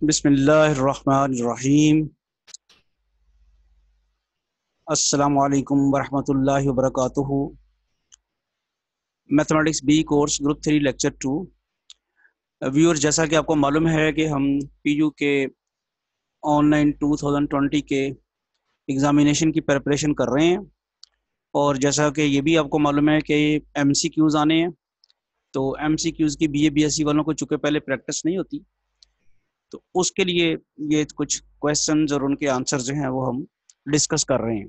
बिस्मिल्लाहिर्रहमानिर्रहीम। अस्सलामु अलैकुम वरहमतुल्लाहि वबरकातुहू। Mathematics B course group 3 lecture 2। Viewers, जैसा कि आपको मालूम है कि हम पीयू के ऑनलाइन 2020 के एग्ज़ामिनेशन की प्रिपरेशन कर रहे हैं, और जैसा कि ये भी आपको मालूम है कि एमसीक्यूज़ आने हैं। तो एमसीक्यूज़ की बीए बीएससी वालों को चूँकि पहले प्रैक्टिस नहीं होती, तो उसके लिए ये कुछ क्वेश्चंस और उनके आंसर जो हैं वो हम डिस्कस कर रहे हैं।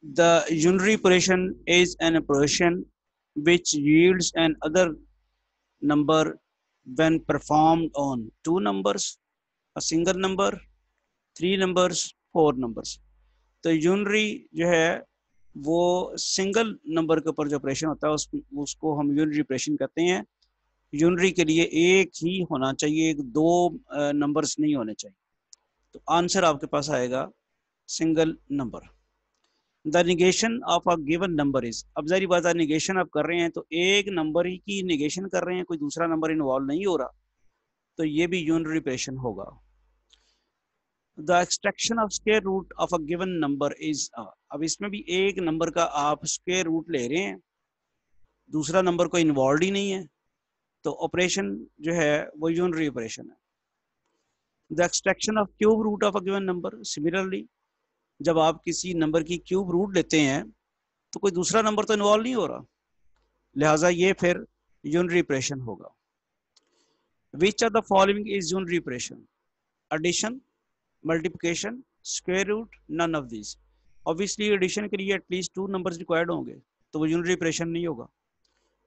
The unary operation is an operation which yields an other number when performed on two numbers, a single number, three numbers, four numbers. तो यूनरी जो है वो सिंगल नंबर के ऊपर जो ऑपरेशन होता है उसको हम यूनरी ऑपरेशन कहते हैं। यूनरी के लिए एक ही होना चाहिए, दो नंबर्स नहीं होने चाहिए। तो आंसर आपके पास आएगा single number. The negation of a given number is, अब जारी बात है निगेशन आप कर रहे हैं तो एक नंबर ही की निगेशन कर रहे हैं, कोई दूसरा नंबर इन्वॉल्व नहीं हो रहा, तो ये भी यूनरी ऑपरेशन होगा। The extraction of square root of a given number is, अब इसमें भी एक नंबर का आप स्क्वायर रूट ले रहे हैं, दूसरा नंबर कोई इन्वॉल्व ही नहीं है, तो ऑपरेशन जो है वो यूनरी ऑपरेशन है। The extraction of cube root of a given number, similarly जब आप किसी नंबर की क्यूब रूट लेते हैं तो कोई दूसरा नंबर तो इन्वॉल्व नहीं हो रहा, लिहाजा ये फिर यूनरी ऑपरेशन होगा। Which of the following is unary operation? Addition, multiplication, square root, none of this. Obviously addition के लिए एटलीस्ट टू नंबर्स रिक्वायर्ड होंगे, तो वो यूनरी ऑपरेशन नहीं होगा।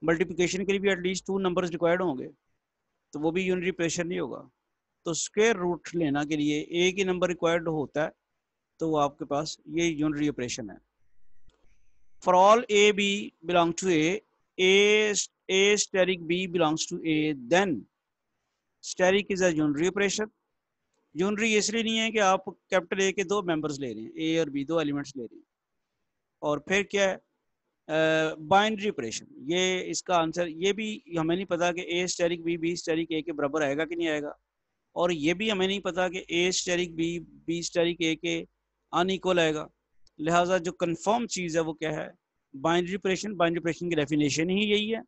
मल्टीप्लिकेशन के लिए भी एटलीस्ट टू नंबर्स रिक्वायर्ड होंगे, तो वो भी यूनरी ऑपरेशन नहीं होगा। तो स्क्वायर रूट लेना के लिए एक ही नंबर रिक्वायर्ड होता है, तो वो आपके पास ये यूनरी ऑपरेशन है। For all A B belong to A steric B belongs to A, then steric is a unary operation। Unary इसलिए नहीं है कि आप कैपिटल ए के दो मेंबर्स ले रहे हैं, ए और बी दो एलिमेंट्स ले रहे हैं। और फिर क्या है? Binary operation. ये इसका आंसर, ये भी हमें नहीं पता कि ए स्टेरिक बी स्टेरिक ए के बराबर आएगा कि नहीं आएगा, और ये भी हमें नहीं पता कि ए स्टेरिक बी स्टेरिक ए के अनइक्वल आएगा। लिहाजा जो कंफर्म चीज़ है वो क्या है? Binary operation. बाइनरी ऑपरेशन की डेफिनेशन ही यही है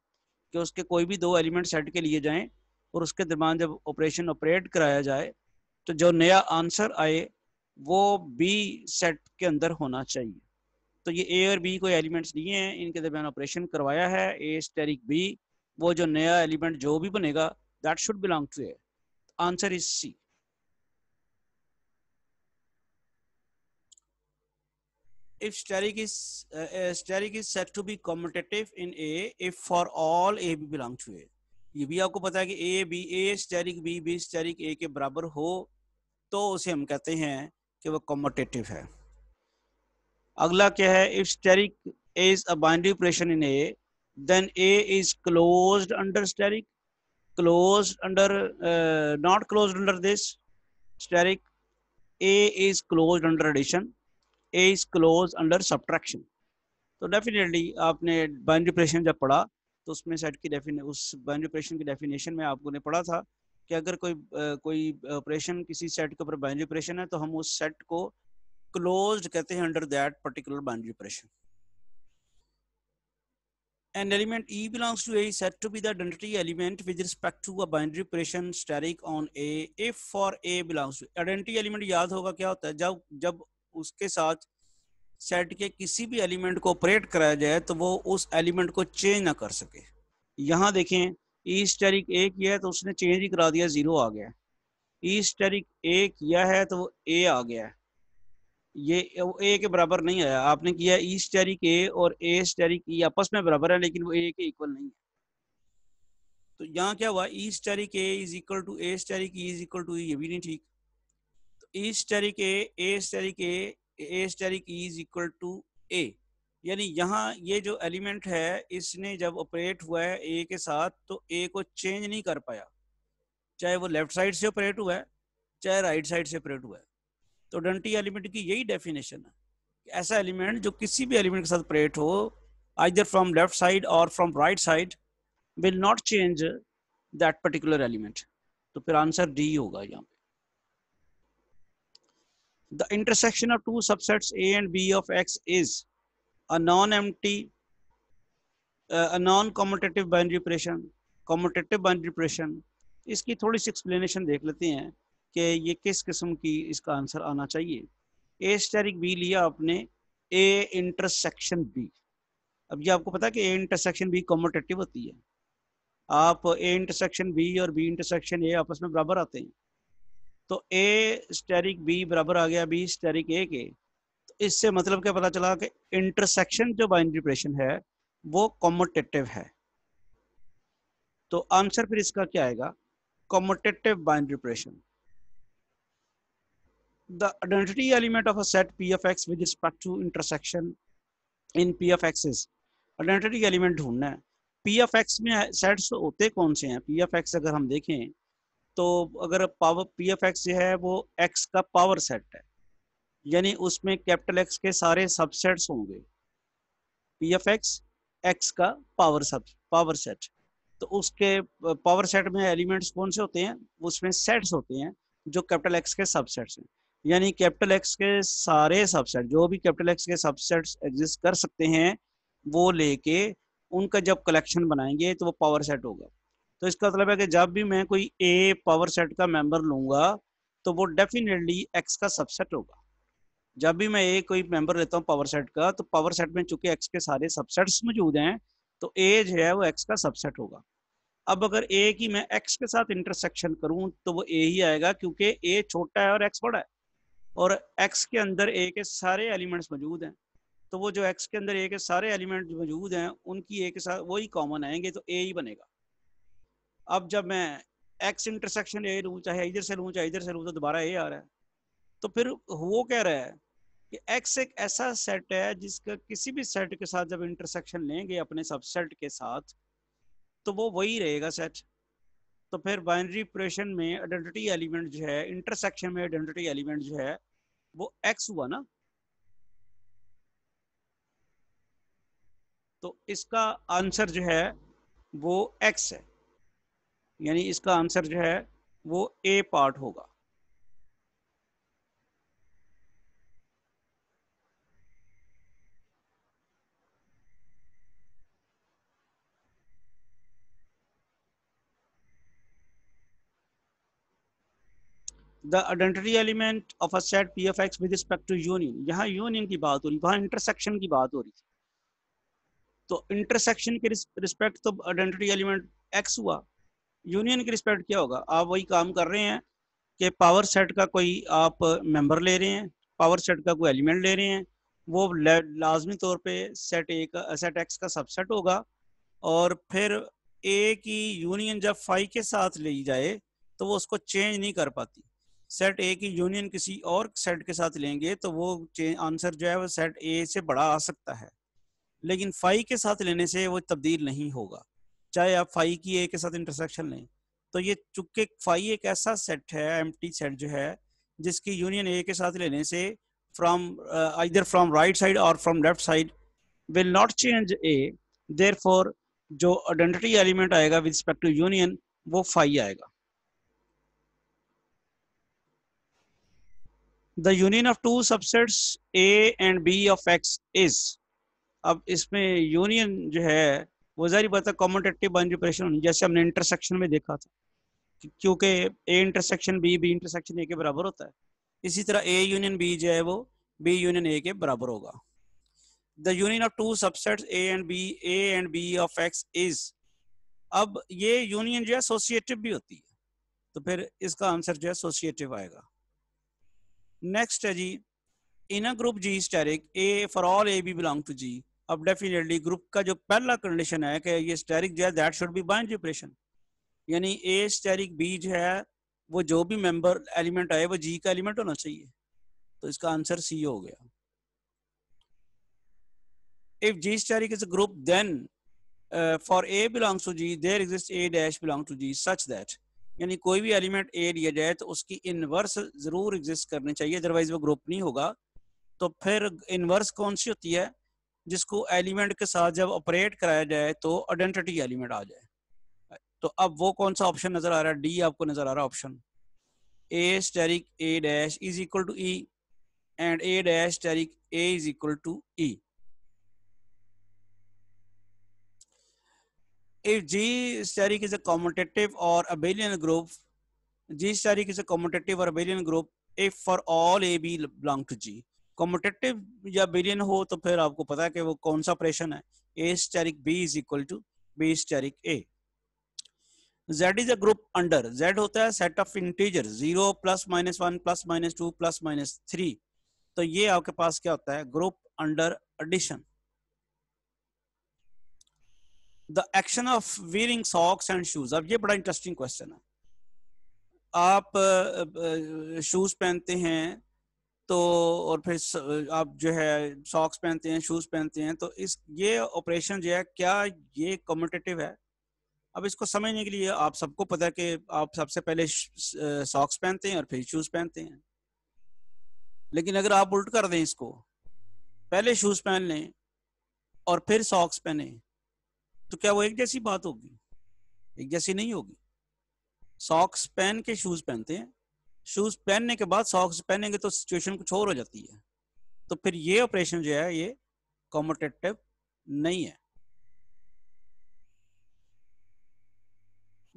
कि उसके कोई भी दो एलिमेंट सेट के लिए जाएं और उसके दरमियान जब ऑपरेशन ऑपरेट कराया जाए तो जो नया आंसर आए वो बी सेट के अंदर होना चाहिए। तो ये ए और बी कोई एलिमेंट्स नहीं है, इनके दरमियान ऑपरेशन करवाया है ए स्टेरिक बी, वो जो नया एलिमेंट जो भी बनेगा that should belong to a. Answer is c. if steric is said to be commutative in A if for all A B belong to A। ये भी आपको पता है कि A steric B steric A के बराबर हो तो उसे हम कहते हैं कि वो कॉम्यूटेटिव है। अगला क्या है? If steric is a binary operation in A then A is closed under steric, closed under not closed under this steric। A is closed under addition, A is closed under subtraction। तो definitely आपने binary operation जब पढ़ा तो उसमें set की उस binary operation की definition में आपको ने पढ़ा था कि अगर कोई ऑपरेशन किसी सेट के ऊपर बाइनरी ऑपरेशन है तो हम उस सेट को क्लोज्ड कहते हैं under that particular binary operation. An element E belongs to A is said to be the identity element with respect to a binary operation steric on A if for A belongs to। identity element याद होगा क्या होता है? जब उसके साथ set के किसी भी एलिमेंट को ऑपरेट कराया जाए तो वो उस एलिमेंट को चेंज ना कर सके। यहाँ देखें, ई स्टेरिक ए किया है तो उसने चेंज ही करा दिया, जीरो आ गया। ई स्टेरिक ए किया है तो वो ए आ गया, ये ए के बराबर नहीं आया। आपने किया ई स्टेरिक ए और ए स्टेरिक ई आपस में बराबर है लेकिन वो ए के इक्वल नहीं है। तो यहाँ क्या हुआ? E asterisk A is equal to A asterisk E is equal to, ये भी नहीं ठीक। तो E asterisk A steric A asterisk E is equal to A, यानी यहाँ ये जो एलिमेंट है इसने जब ऑपरेट हुआ है ए के साथ तो ए को चेंज नहीं कर पाया, चाहे वो लेफ्ट साइड से ऑपरेट हुआ है चाहे राइट साइड से ऑपरेट हुआ है। तो आइडेंटिटी एलिमेंट की यही डेफिनेशन है कि ऐसा एलिमेंट जो किसी भी एलिमेंट के साथ ऑपरेट हो आइदर फ्रॉम लेफ्ट साइड और from right side will not change that particular element. तो फिर आंसर डी होगा यहाँ पे। The intersection of two subsets A and B of x is a non empty non commutative binary operation. Commutative binary operation, इसकी थोड़ी सी explanation देख लेते हैं कि ये किस किस्म की इसका आंसर आना चाहिए। ए स्टेरिक बी लिया आपने, ए इंटरसेक्शन बी। अब ये आपको पता है कि ए इंटरसेक्शन बी कॉम्यूटेटिव होती है। आप ए इंटरसेक्शन बी और बी इंटरसेक्शन ए आपस में बराबर आते हैं, तो ए स्टेरिक बी बराबर आ गया बी स्टेरिक ए के। तो इससे मतलब क्या पता चला कि इंटरसेक्शन जो बाइनरी ऑपरेशन है वो कॉम्यूटेटिव है। तो आंसर फिर इसका क्या आएगा, commutative binary operation. The identity element of a set p of x with respect to intersection in p of x is, identity element ढूंढना है। p of x में सेट्स होते कौन से हैं? p of x अगर हम देखें तो अगर पावर p of x जो है वो x का पावर सेट है, यानी उसमें कैपिटल X के सारे सबसेट्स होंगे। p of x x का पावर सेट। तो उसके पावर सेट में एलिमेंट्स कौन से होते हैं? उसमें सेट्स होते हैं जो कैपिटल X के सबसेट्स हैं, यानी कैपिटल X के सारे सबसेट, जो भी कैपिटल X के सबसेट्स एग्जिस्ट कर सकते हैं वो लेके उनका जब कलेक्शन बनाएंगे तो वो पावर सेट होगा। तो इसका मतलब है कि जब भी मैं कोई ए पावर सेट का मेंबर लूंगा तो वो डेफिनेटली X का सबसेट होगा। जब भी मैं ए कोई मेंबर लेता हूँ पावर सेट का, तो पावर सेट में चूंकि X के सारे सबसेट्स मौजूद हैं तो ए जो है वो X का सबसेट होगा। अब अगर ए की मैं X के साथ इंटरसेक्शन करूं तो वो ए ही आएगा, क्योंकि ए छोटा है और X बड़ा है, और X के अंदर ए के सारे एलिमेंट्स मौजूद हैं। तो वो जो X के अंदर ए के सारे एलिमेंट मौजूद हैं उनकी ए के साथ वही कॉमन आएंगे, तो ए ही बनेगा। अब जब मैं X इंटरसेक्शन ए लूँ, चाहे इधर से लूँ चाहे इधर से लूँ, तो दोबारा ए आ रहा है। तो फिर वो कह रहा है कि X एक ऐसा सेट है जिसका किसी भी सेट के साथ जब इंटरसेक्शन लेंगे अपने सबसेट के साथ तो वो वही रहेगा सेट। तो फिर बाइनरी ऑपरेशन में आइडेंटिटी एलिमेंट जो है, इंटरसेक्शन में आइडेंटिटी एलिमेंट जो है वो X हुआ ना। तो इसका आंसर जो है वो X है, यानी इसका आंसर जो है वो ए पार्ट होगा। The identity element of a set p of x with respect to union, यहाँ यूनियन की बात हो रही, वहां इंटरसेक्शन की बात हो रही थी। तो इंटरसेक्शन के रिस्पेक्ट तो आइडेंटिटी एलिमेंट एक्स हुआ, यूनियन के रिस्पेक्ट क्या होगा? आप वही काम कर रहे हैं कि पावर सेट का कोई आप मेंबर ले रहे हैं, पावर सेट का कोई एलिमेंट ले रहे हैं, वो लाजमी तौर पे सेट ए का सेट एक्स का सबसेट होगा। और फिर ए की यूनियन जब फाई के साथ ली जाए तो वो उसको चेंज नहीं कर पाती। सेट ए की यूनियन किसी और सेट के साथ लेंगे तो वो आंसर जो है वो सेट ए से बड़ा आ सकता है, लेकिन फाई के साथ लेने से वो तब्दील नहीं होगा, चाहे आप फाई की ए के साथ इंटरसेक्शन लें। तो ये चूंकि फाई एक ऐसा सेट है, एम्प्टी सेट जो है, जिसकी यूनियन ए के साथ लेने से from either from right side और from left side will not change A, therefore जो आइडेंटिटी एलिमेंट आएगा विद रिस्पेक्ट टू यूनियन वो फाई आएगा। The union of two subsets A and B of x is, अब इसमें union जो है वो जारी बात है कॉम्यूटेटिव बाइनरी ऑपरेशन होनी, जैसे हमने इंटरसेक्शन में देखा था, क्योंकि a intersection b b intersection a के बराबर होता है, इसी तरह ए यूनियन बी जो है वो बी यूनियन ए के बराबर होगा। The union of two subsets A and B of x is, अब ये यूनियन जो है एसोसिएटिव भी होती है, तो फिर इसका आंसर जो है एसोसिएटिव आएगा। नेक्स्ट है G, in a group G asterisk A for all A B belong to G. अब डेफिनेटली ग्रुप का जो पहला कंडीशन है कि ये स्टेरिक जो है that should be binary operation, यानी ए स्टेरिक बी जो है वो जो भी मेंबर एलिमेंट आए वो जी का एलिमेंट होना चाहिए, तो इसका आंसर सी हो गया। If g steric is a group then for a belongs to g there exist a dash belong to g such that, यानी कोई भी एलिमेंट ए लिया जाए तो उसकी इनवर्स जरूर एग्जिस्ट करनी चाहिए, अदरवाइज वो ग्रुप नहीं होगा। तो फिर इनवर्स कौन सी होती है? जिसको एलिमेंट के साथ जब ऑपरेट कराया जाए तो आइडेंटिटी एलिमेंट आ जाए। तो अब वो कौन सा ऑप्शन नजर आ रहा है? डी आपको नजर आ रहा है option. A steric a dash is equal to e and a dash steric A is equal to e. If G steric is a commutative or abelian group, G steric is a commutative or abelian group if for all A B belong to G। commutative या abelian हो तो फिर आपको पता है कि वो कौन सा ऑपरेशन है, A steric B is equal to B steric A। Z is a group under, Z होता है set of integers 0 plus minus 1 plus minus 2 plus minus 3। तो ये आपके पास क्या होता है? Group under addition. The action of wearing socks and shoes। अब ये बड़ा इंटरेस्टिंग क्वेश्चन है। आप शूज पहनते हैं तो, और फिर आप जो है सॉक्स पहनते हैं, शूज पहनते हैं, तो इस ये ऑपरेशन जो है क्या ये कम्यूटेटिव है? अब इसको समझने के लिए आप सबको पता है कि आप सबसे पहले सॉक्स पहनते हैं और फिर शूज पहनते हैं। लेकिन अगर आप उल्ट कर दें इसको, पहले शूज पहन लें और फिर सॉक्स पहने, तो क्या वो एक जैसी बात होगी? एक जैसी नहीं होगी। सॉक्स पहन के शूज पहनते हैं, शूज पहनने के बाद सॉक्स पहनेंगे तो सिचुएशन कुछ और हो जाती है। तो फिर ये ऑपरेशन जो है ये कम्यूटेटिव नहीं है।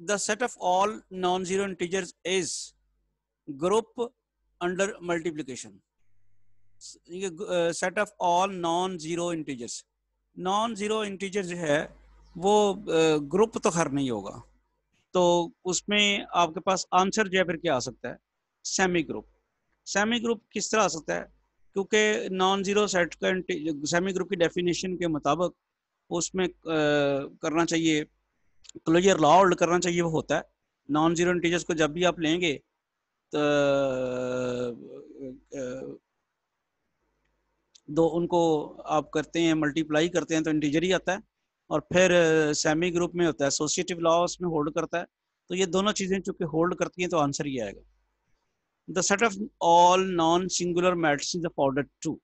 The set of all non zero integers is group under multiplication. Set of all non zero integers, non zero integer जो है वो ग्रुप तो खैर नहीं होगा, तो उसमें आपके पास आंसर जो है फिर क्या आ सकता है? Semi group. सेमी ग्रुप किस तरह आ सकता है? क्योंकि नॉन जीरो सेट का सेमी ग्रुप की डेफिनेशन के मुताबिक उसमें करना चाहिए, क्लोजर लॉ होल्ड करना चाहिए, वो होता है नॉन जीरो इंटीजर्स को जब भी आप लेंगे तो दो उनको आप करते हैं मल्टीप्लाई करते हैं तो इंटीजर ही आता है, और फिर सेमी ग्रुप में होता है एसोसिएटिव लॉ उसमें होल्ड करता है। तो ये दोनों चीजें चूंकि होल्ड करती हैं तो आंसर ये आएगा। The set of all non singular matrices of order 2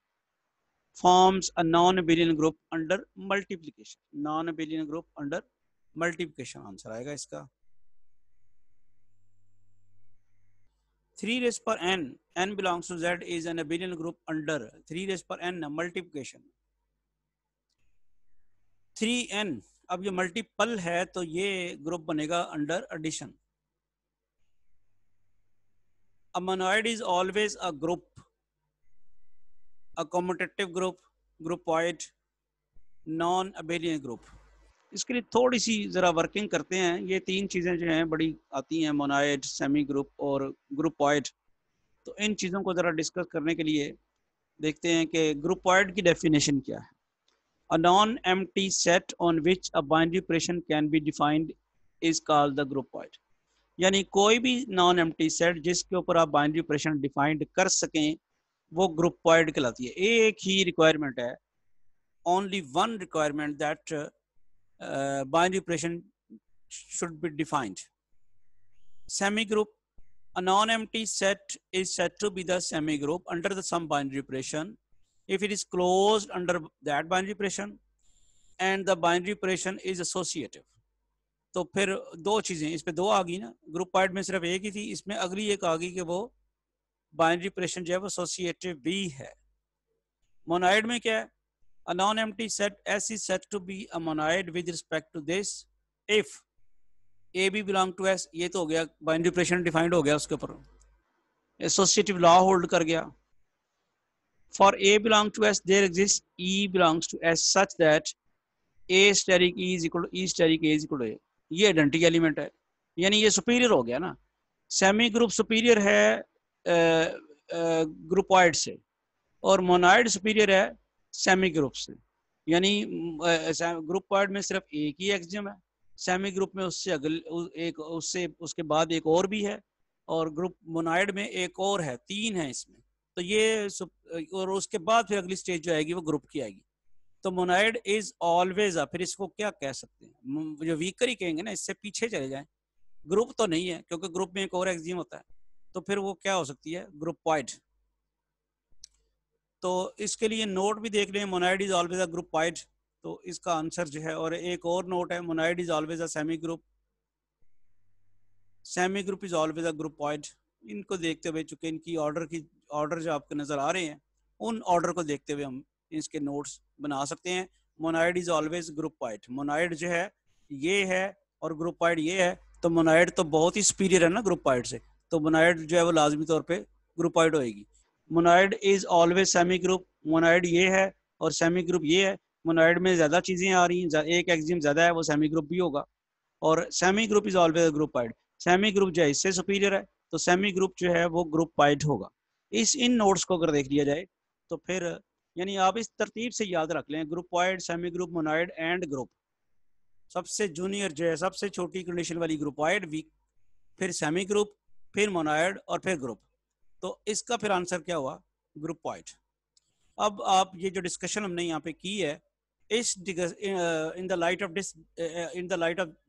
forms a non-abelian group under multiplication। non-abelian group under multiplication answer आएगा इसका। 3 raised per n, n belongs to Z is an abelian group under 3 raised per n multiplication। 3n अब ये multiple है तो ये group बनेगा under addition. A monoid is always a group, a commutative group, groupoid, non-abelian group। इसके लिए थोड़ी सी जरा वर्किंग करते हैं। ये तीन चीजें जो हैं बड़ी आती हैं, मोनाइड, सेमी ग्रुप और ग्रुपॉइड। तो इन चीजों को जरा डिस्कस करने के लिए देखते हैं कि ग्रुपॉइड की डेफिनेशन क्या है। A non-empty set on which a binary operation can be defined is called the groupoid। यानी कोई भी नॉन एम्प्टी सेट जिसके ऊपर आप बाइनरी ऑपरेशन डिफाइंड कर सकें वो ग्रुपॉइड कहलाती है। एक ही रिक्वायरमेंट है, only one requirement, that binary operation should be defined। Semi group, a non-empty set is said to be the semi group under the some binary operation if it is closed under that binary operation and the binary operation is associative। तो फिर दो चीजें इस पे दो आ गई ना, ग्रुपॉइड में सिर्फ एक ही थी, इसमें अगली एक आ गई कि वो बाइनरी ऑपरेशन जो है वो एसोसिएटिव भी है। मोनाइड में क्या है? A non-empty set S is said to be a monoid with respect to this if A B belong to S। ये तो हो गया बाइनरी ऑपरेशन डिफाइंड हो गया, उसके ऊपर एसोसिएटिव लॉ होल्ड कर गया। For A belong to S there exists E belongs to S such that A steric E is equal to E steric A is equal to A। ये identity element है, यानी ये superior हो गया ना। Semi group superior है ग्रुपॉइड से और मोनाइड सुपीरियर है सेमी ग्रुप से। यानी ग्रुपॉइड में सिर्फ एक ही एक्सियम है, सेमी ग्रुप में उससे अगले एक उससे उसके बाद एक और भी है, और ग्रुप मोनाइड में एक और है, तीन है इसमें। तो ये और उसके बाद फिर अगली स्टेज जो आएगी वो ग्रुप की आएगी। तो मोनाइड इज ऑलवेज, फिर इसको क्या कह सकते हैं? जो वीकर ही कहेंगे ना, इससे पीछे चले जाएं। ग्रुप तो नहीं है क्योंकि ग्रुप में एक और एक्सियम होता है, तो फिर वो क्या हो सकती है? ग्रुपॉइड। तो इसके लिए नोट भी देख लें, मोनाइड इज ऑलवेज अ ग्रुपॉइड, तो इसका आंसर जो है। और एक और नोट है, monoid is always a semi group, semi group is always a groupoid. इनको देखते हुए, चूंकि इनकी ऑर्डर जो आपको नजर आ रहे हैं, उन ऑर्डर को देखते हुए हम इसके नोट्स बना सकते हैं। Monoid is always groupoid. Monoid जो है ये है और ग्रुपॉइड ये है, तो मोनाइड तो बहुत ही सुपीरियर है ना ग्रुपॉइड से, तो मोनाइड जो है वो लाजमी तौर पे ग्रुपॉइड होएगी। Monoid is always semi group. Monoid ये है और सेमी ग्रुप ये है। मोनाइड में ज्यादा चीजें आ रही हैं, एक एक्सियम ज्यादा है, वो सेमी ग्रुप भी होगा। और semi group is always groupoid. Semi group जो है इससे सुपीरियर है, तो सेमी ग्रुप जो है वो ग्रुपॉइड होगा। इस इन नोट्स को अगर देख लिया जाए तो फिर यानी आप इस तरतीब से याद रख लें, groupoid, semigroup, monoid and group. सबसे जूनियर जो है, सबसे छोटी कंडीशन वाली ग्रुपॉइड, वीक, फिर सेमी ग्रुप, फिर मोनाइड और फिर ग्रुप। तो इसका फिर आंसर क्या हुआ? ग्रुपॉइड। अब आप ये जो डिस्कशन हमने यहाँ पे की है, इस in the light of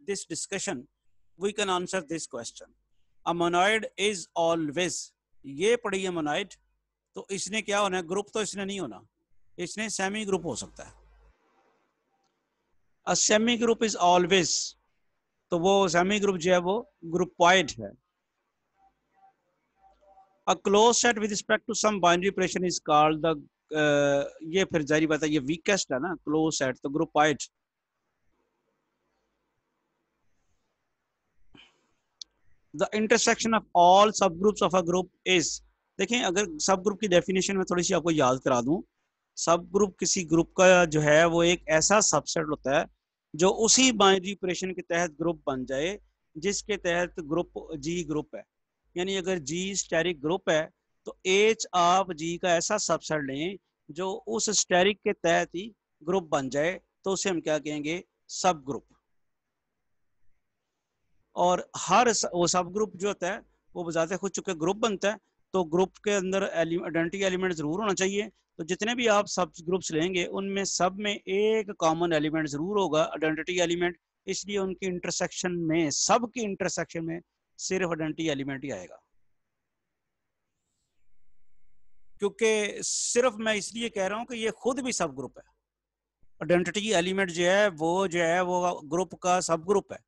this discussion we can answer this question. A monoid is always, ये पढ़ी है मोनॉइड, तो इसने क्या होना है? ग्रुप तो इसने नहीं होना, इसने सेमी ग्रुप हो सकता है। A semi group is always, तो वो सेमी ग्रुप जो है वो ग्रुपॉइड है। A close set with respect to some binary operation is called the, ये फिर जारी बात है, ये वीकेस्ट है ना क्लोज सेट, तो ग्रुपॉइड। द इंटरसेक्शन ऑफ ऑल सब groups of a group is, देखें अगर सब ग्रुप की डेफिनेशन में थोड़ी सी आपको याद करा दूं, सब ग्रुप किसी ग्रुप का जो है वो एक ऐसा सबसेट होता है जो उसी बाइनरी ऑपरेशन के तहत ग्रुप बन जाए जिसके तहत ग्रुप जी ग्रुप है। यानी अगर जी स्टेरिक ग्रुप है तो एच आप जी का ऐसा सबसेट लें जो उस स्टेरिक के तहत ही ग्रुप बन जाए, तो उसे हम क्या कहेंगे? सब ग्रुप। और हर वो सब ग्रुप जो होता है वो बजाते खुद चुके ग्रुप बनता है, तो ग्रुप के अंदर आइडेंटिटी एलिमेंट जरूर होना चाहिए। तो जितने भी आप सब ग्रुप्स लेंगे उनमें सब में एक कॉमन एलिमेंट जरूर होगा, आइडेंटिटी एलिमेंट। इसलिए उनकी इंटरसेक्शन में, सब की इंटरसेक्शन में सिर्फ आइडेंटिटी एलिमेंट ही आएगा। क्योंकि सिर्फ मैं इसलिए कह रहा हूं कि ये खुद भी सब ग्रुप है। आइडेंटिटी एलिमेंट जो है वो ग्रुप का सब ग्रुप है।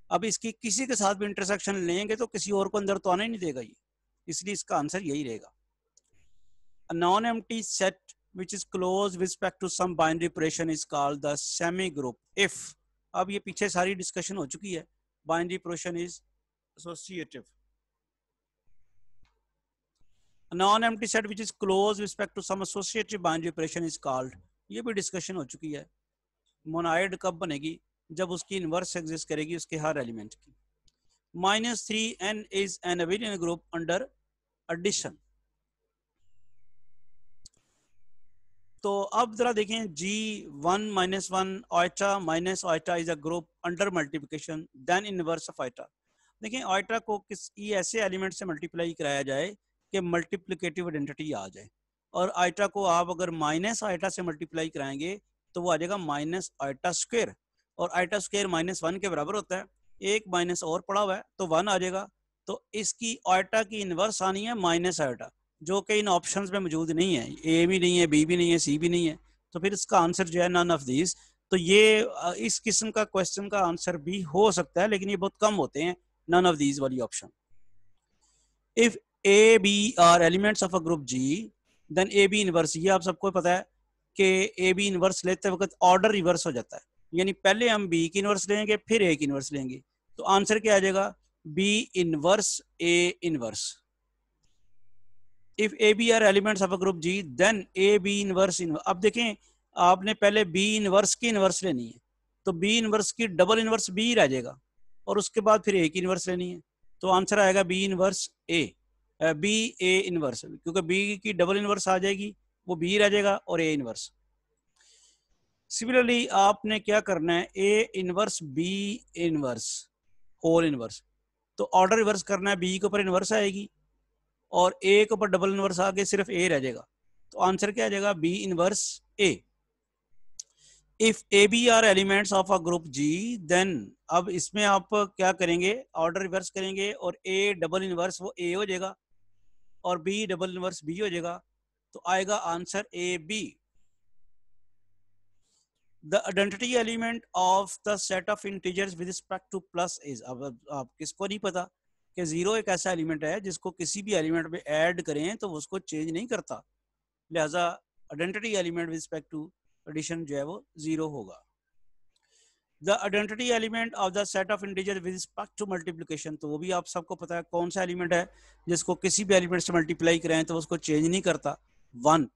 अब इसकी किसी के साथ भी इंटरसेक्शन लेंगे तो किसी और को अंदर तो आने नहीं देगा ये, इसलिए इसका आंसर यही रहेगा। A non-empty set which is closed with respect to some binary operation is called the semi-group if, अब ये पीछे सारी डिस्कशन हो चुकी है, binary operation is associative। A non-empty set which is closed with respect to some associative binary operation is called, ये भी discussion हो चुकी है। मोनाइड कब बनेगी? जब उसकी इनवर्स एग्जिस्ट करेगी उसके हर एलिमेंट की। -3n is an abelian group under addition। तो अब जरा देखें, G1 - 1 iota minus iota is a group under multiplication, then inverse of iota. देखें आइटा को किसी ऐसे एलिमेंट से मल्टीप्लाई कराया जाए कि मल्टीप्लिकेटिव आइडेंटिटी आ जाए, और आइटा को आप अगर माइनस आइटा से मल्टीप्लाई कराएंगे तो वो आ जाएगा माइनस आइटा स्क्वेयर, और आइटा स्क्वेयर -1 के बराबर होता है। एक माइनस और पड़ा हुआ है तो 1 आ जाएगा। तो इसकी आइटा की इनवर्स आनी है माइनस आइटा, जो कि इन ऑप्शंस में मौजूद नहीं है, ए भी नहीं है, बी भी नहीं है, सी भी नहीं है। तो फिर इसका आंसर जो है नन ऑफ दीज। तो ये इस किस्म का क्वेश्चन का आंसर भी हो सकता है, लेकिन ये बहुत कम होते हैं नन ऑफ दीज वाली ऑप्शन। If a b are elements of a group g, then a b inverse, ये आप सबको पता है कि ए बी इनवर्स लेते वक्त ऑर्डर रिवर्स हो जाता है। यानी पहले हम बी की इनवर्स लेंगे फिर ए की इनवर्स लेंगे, तो आंसर क्या आ जाएगा? B inverse a inverse. If a b are elements of a group g, then a b inverse inverse. अब देखें, आपने पहले बी इनवर्स की इनवर्स लेनी है, तो बी इनवर्स की डबल इनवर्स बी रह जाएगा, और उसके बाद फिर ए की इनवर्स लेनी है, तो आंसर आएगा b inverse a, b a inverse, क्योंकि बी की डबल इनवर्स आ जाएगी, वो बी रह जाएगा और ए इनवर्स। सिमिलरली आपने क्या करना है, a inverse b inverse whole inverse, तो ऑर्डर रिवर्स करना है, बी के ऊपर इनवर्स आएगी और ए के ऊपर डबल इनवर्स आके सिर्फ ए रह जाएगा, तो आंसर क्या आ जाएगा? B inverse a. If a b are elements of a group g, then अब इसमें आप क्या करेंगे? ऑर्डर रिवर्स करेंगे और ए डबल इनवर्स वो ए हो जाएगा और बी डबल इनवर्स बी हो जाएगा, तो आएगा answer a b. The identity element of the set of integers with respect to plus is, अब आप किसको नहीं पता कि जीरो एक ऐसा एलिमेंट है जिसको किसी भी एलिमेंट में ऐड करें तो उसको चेंज नहीं करता, लिहाजा identity element with respect to addition जो है वो जीरो होगा। The identity element of the set of integer with respect to multiplication, तो वो भी आप सबको पता है कौन सा एलिमेंट है जिसको किसी भी एलिमेंट से मल्टीप्लाई करें तो उसको चेंज नहीं करता, वन।